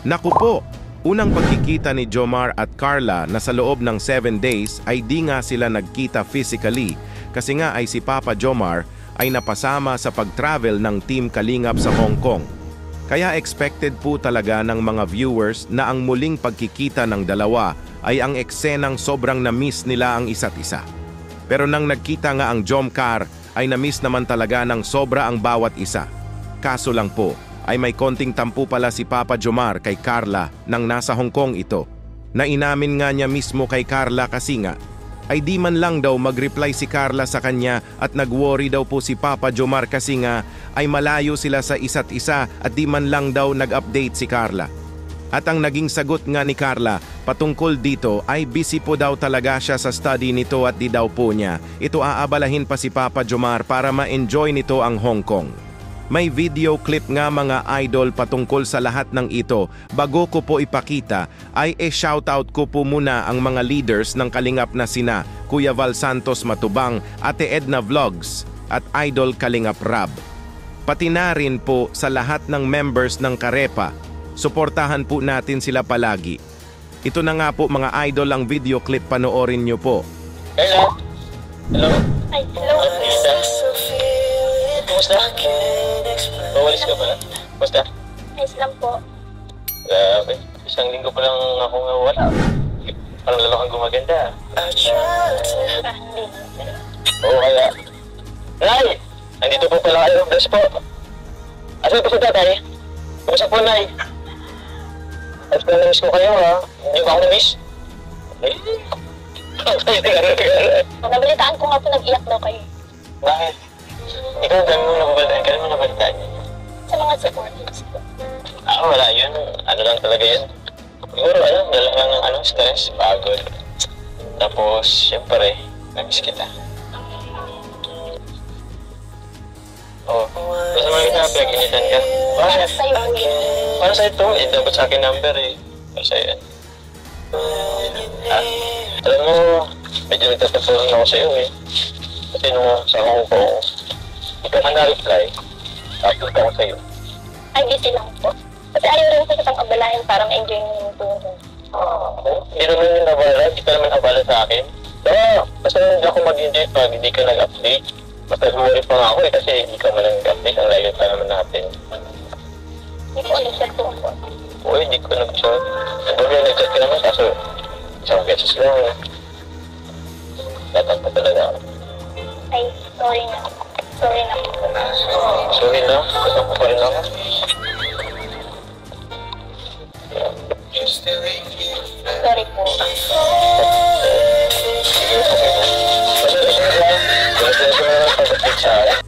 Naku po! Unang pagkikita ni Jomar at Carla na sa loob ng 7 days ay di nga sila nagkita physically kasi nga ay si Papa Jomar ay napasama sa pag-travel ng Team Kalingap sa Hong Kong. Kaya expected po talaga ng mga viewers na ang muling pagkikita ng dalawa ay ang eksenang sobrang na-miss nila ang isa't isa. Pero nang nagkita nga ang Jomcar ay na-miss naman talaga ng sobra ang bawat isa. Kaso lang po, ay may konting tampo pala si Papa Jomar kay Carla nang nasa Hong Kong ito. Na inamin nga niya mismo kay Carla kasi nga, ay di man lang daw mag-reply si Carla sa kanya at nag-worry daw po si Papa Jomar kasi nga ay malayo sila sa isa't isa at di man lang daw nag-update si Carla. At ang naging sagot nga ni Carla patungkol dito ay busy po daw talaga siya sa study nito at di daw po niya ito aabalahin pa si Papa Jomar para ma-enjoy nito ang Hong Kong. May video clip nga mga idol patungkol sa lahat ng ito. Bago ko po ipakita, ay shoutout ko po muna ang mga leaders ng Kalingap na sina Kuya Val Santos Matubang, Ate Edna Vlogs at Idol Kalingap Rab. Pati na rin po sa lahat ng members ng Karepa. Suportahan po natin sila palagi. Ito na nga po mga idol ang video clip, panoorin nyo po. Hello? Hello? Ay, hello. Kumusta? Mawalis ka ba? Kumusta? Ayos lang po. Grabe. Isang linggo pa lang ako nga wala. Parang lalo kang gumaganda. Hindi. Oo, kaya. Nay! Nandito po pala kayo. Bless po. Asan po si tatay? Kumusta po, Nay? At kung na-miss ko kayo, ha? Hindi ba ako na-miss? Eh? Nabalitaan ko nga po nag-iyak daw kayo. Bakit? Ikaw, dami mo nababalitaan. Kailan mo nabalitaan yun? Sa mga supporters po. Wala yun. Ano lang talaga yun. Siguro, dala ng stress, pagod. Tapos, syempre, namiss kita. Oh, basta mga kita, pinag-initan ka. Bakit? Sa'yo po yun. Para sa'yo ito, dapat sa akin number eh. Para sa'yo yan. Alam mo, medyo nagtatapulong ako sa'yo eh. Kasi nung sa Hong Kong, hindi ka man na-reply, tapos ako sa'yo. Ay, busy lang po. Kasi ayaw rin po kitang abalahin para ma-enjoy nyo yung tulong. Hindi naman yung nabala, hindi ka naman abala sa akin. Basta hindi ako mag-enjoy pag hindi ka nag-update. Basta worry pa nga ako eh, kasi hindi ka man nag-update, ang layo pa naman natin. Hindi po nag-chat po ako. Uy, hindi ko nag-chat. Sabi nag-chat ka naman, kaso isang beses lang. Dapat pa talaga ako. Ay, sorry na. Sorry na. Sorry na, basta ko pa rin ako. Sorry po.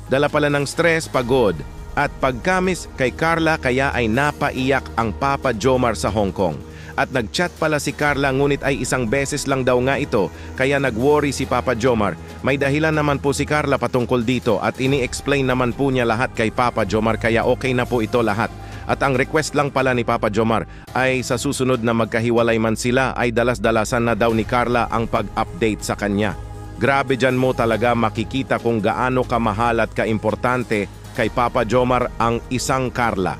Dala pala ng stress, pagod, at pagkamis kay Carla kaya ay napaiyak ang Papa Jomar sa Hong Kong. At nag-chat pala si Carla ngunit ay isang beses lang daw nga ito kaya nag-worry si Papa Jomar. May dahilan naman po si Carla patungkol dito at ini-explain naman po niya lahat kay Papa Jomar kaya okay na po ito lahat. At ang request lang pala ni Papa Jomar ay sa susunod na magkahiwalay man sila ay dalas-dalasan na daw ni Carla ang pag-update sa kanya. Grabe dyan mo talaga makikita kung gaano kamahal at kaimportante kay Papa Jomar ang isang Carla.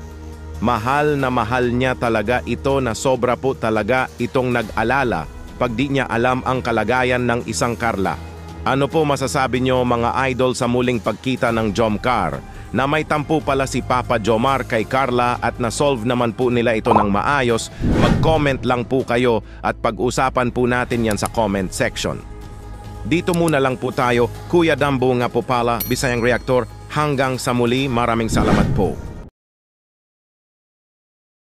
Mahal na mahal niya talaga ito na sobra po talaga itong nag-alala pag di niya alam ang kalagayan ng isang Carla. Ano po masasabi niyo mga idol sa muling pagkita ng Jomcar na may tampo pala si Papa Jomar kay Carla at na-solve naman po nila ito ng maayos? Mag-comment lang po kayo at pag-usapan po natin yan sa comment section. Dito muna lang po tayo, Kuya Dambo nga po pala, Bisayang Reactor. Hanggang sa muli, maraming salamat po.